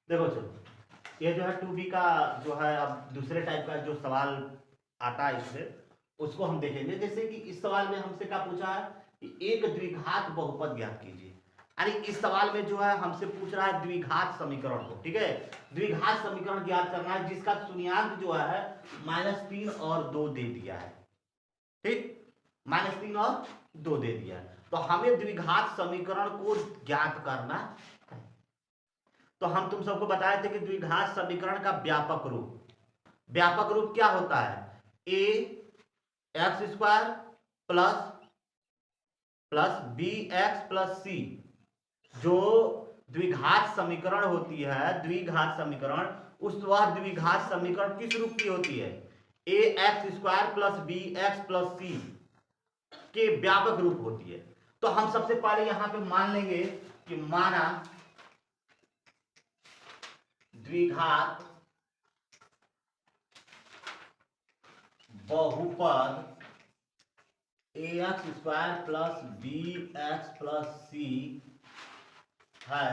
देखो चलो, ये जो है 2b का जो है अब दूसरे टाइप का जो सवाल आता है इससे, उसको हम देखेंगे। जैसे कि इस सवाल में हमसे क्या पूछा है कि एक द्विघात बहुपद ज्ञात कीजिए। अरे इस सवाल में जो है हमसे पूछ रहा है द्विघात समीकरण को, ठीक है। द्विघात समीकरण ज्ञात करना है जिसका शून्यांक जो है -3 और 2 दे दिया है, ठीक। -3 और 2 दे दिया है, तो हमें द्विघात समीकरण को ज्ञात करना है। तो हम तुम सबको बताए थे कि द्विघात समीकरण का व्यापक रूप क्या होता है? A x square plus plus b x plus c. जो द्विघात समीकरण होती है, द्विघात समीकरण, वह द्विघात समीकरण किस रूप की होती है? A x square plus b x plus c के व्यापक रूप होती है। तो हम सबसे पहले यहां पे मान लेंगे कि माना द्विघात बहुपद a x square plus b x plus c है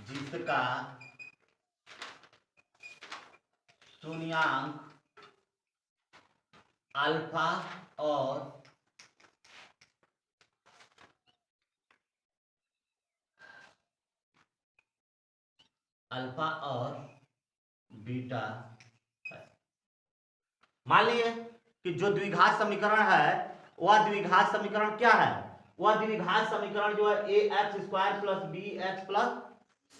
जिसका शून्यांक अल्फा और बीटा है। मान लिए कि जो द्विघात समीकरण है वह द्विघात समीकरण क्या है? वह द्विघात समीकरण जो है a x square plus b x plus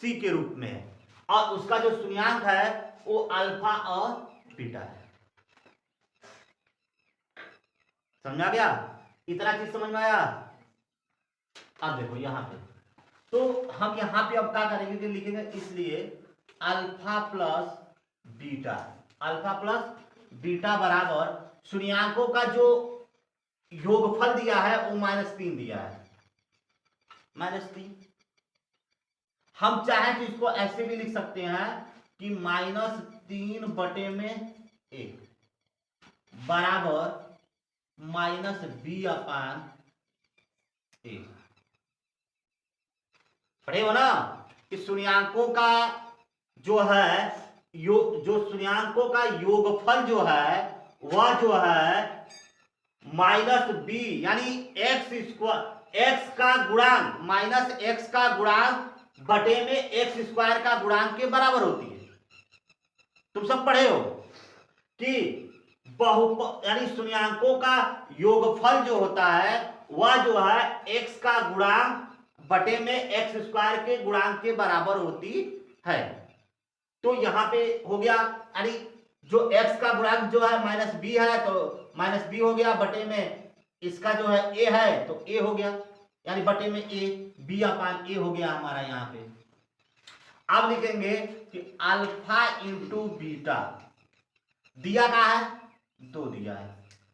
c के रूप में है, और उसका जो शून्यांक है वो अल्फा और बीटा है। समझा गया? इतना चीज समझ में आया? अब देखो यहां पे, तो हम यहां पे अब क्या करेंगे कि लिखेंगे, इसलिए alpha plus beta, alpha plus beta बराबर शून्यांकों का जो योगफल दिया है वो -3 दिया है, -3। हम चाहे तो इसको ऐसे भी लिख सकते हैं कि -3 बटे में 1 बराबर -b अपान 1। पढ़े हो ना कि शून्यांकों का जो है जो शून्यांकों का योगफल जो है वह जो है -b यानी एक्स स्क्वायर, एक्स का गुणांक -x का गुणांक बटे में एक्स स्क्वायर का गुणांक के बराबर होती है। तुम सब पढ़े हो कि बहुपद यानी शून्यांकों का योगफल जो होता है वह जो है x का गुणांक बटे में एक्स स्क्वायर के गुणांक के बराबर होती है। तो यहां पे हो गया, यानी जो x का गुणांक जो है -b है तो -b हो गया, बटे में इसका जो है a है तो a हो गया, यानी बटे में a, b अपान a हो गया हमारा यहाँ पे। अब लिखेंगे कि अल्फा इंटू बीटा दिया का है 2 दिया है,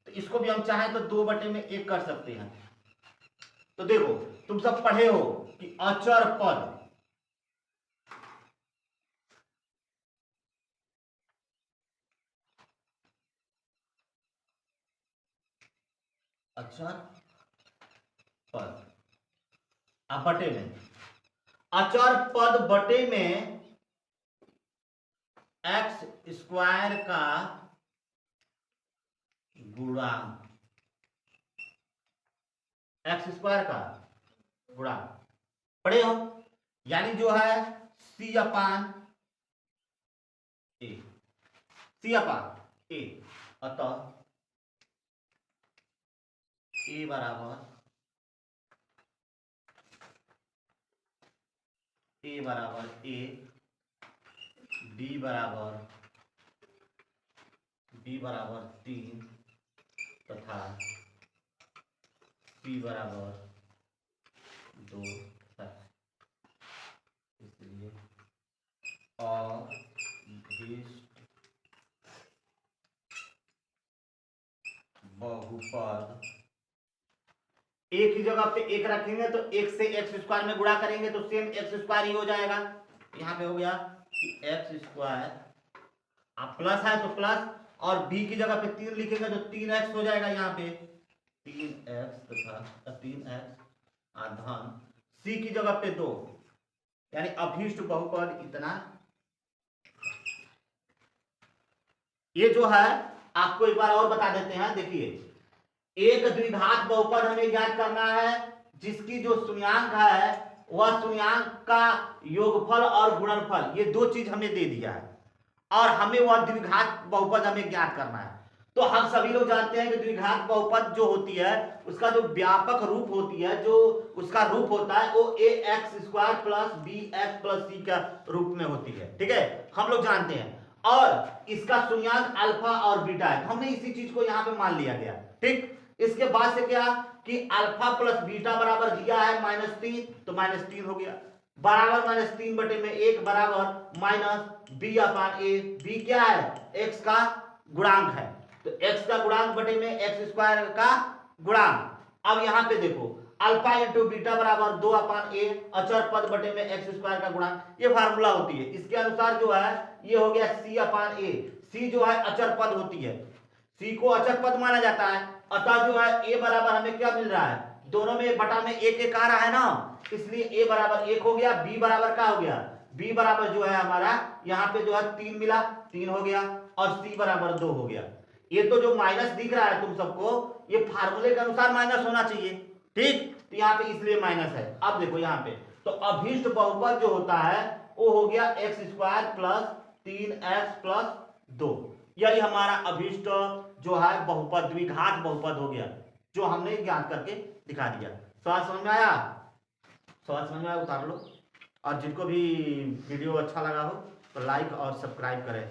तो इसको भी हम चाहें तो 2 बटे में 1 कर सकते हैं। तो देखो तुम सब पढ़े हो कि अचर पद, अचर पद अब बटे में, अचर पद बटे में एक्स स्क्वायर का गुणांक, एक्स स्क्वायर का गुणांक पढ़े हो, यानी जो है सी अपान ए, सी अपान ए, अतः ए बराबर ए, बी बराबर 3 तथा सी बराबर 2 है। इसलिए अभीष्ट बहुपद, एक ही जगह पे एक रखेंगे तो एक से एक्स स्क्वायर में गुणा करेंगे तो सेम एक्स स्क्वायर ही हो जाएगा। यहाँ पे हो गया कि एक्स स्क्वायर, आप प्लस है तो प्लस, और बी की जगह पे 3 लिखेंगे तो 3x हो जाएगा यहाँ पे 3x तथा 3x धन सी की जगह पे 2 यानी अभीष्ट बहुपद इतना। ये जो है आपको एक बार और बता देते हैं, देखिए एक द्विघात बहुपद हमें ज्ञात करना है जिसकी जो शून्यांक है वह शून्यांक का योगफल और गुणनफल, ये दो चीज हमें दे दिया है और हमें वह द्विघात बहुपद हमें ज्ञात करना है। तो हम सभी लोग जानते हैं कि द्विघात बहुपद जो होती है उसका जो व्यापक रूप होती है, जो उसका रूप होता है वो ax² plus bx plus c का रूप में होती है, ठीक है, हम लोग जानते हैं। और इसका शून्यांक अल्फा और बीटा है, हमने इसी चीज को यहाँ पे मान लिया गया, ठीक। इसके बाद से क्या कि अल्फा प्लस बीटा बराबर दिया है -3, तो -3 हो गया, बराबर -3 बटे में 1 बराबर माइनस बी अपान ए। बी क्या है? एक्स का गुणांक है, तो x का गुणांक बटे में x² का गुणांक। अब यहां पे देखो अल्फा इंटू बीटा बराबर 2 अपान ए, अचर पद बटे में x² का गुणांक, ये फार्मूला होती है। इसके अनुसार जो है ये हो गया c अपान ए। c जो है अचर पद होती है, c को अचर पद माना जाता है, अतः जो है a बराबर हमें क्या मिल रहा है, दोनों में बटा में एक एक आ रहा है ना, इसलिए a बराबर 1 हो गया, b बराबर क्या हो गया, b बराबर जो है हमारा यहाँ पे जो है 3 मिला, 3 हो गया, और c बराबर 2 हो गया। ये तो जो माइनस दिख रहा है तुम सबको, ये फार्मूले के अनुसार माइनस होना चाहिए, ठीक, तो यहाँ पे इसलिए माइनस है। अब देखो यहाँ पे तो अभीष्ट बहुपद जो होता है वो हो गया x² प्लस 3x प्लस 2, यही हमारा अभीष्ट जो है बहुपद, द्विघात बहुपद हो गया, जो हमने ज्ञात करके दिखा दिया। सवाल समझ में आया? सवाल समझ में आया उतार लो, और जिनको भी वीडियो अच्छा लगा हो तो लाइक और सब्सक्राइब करें।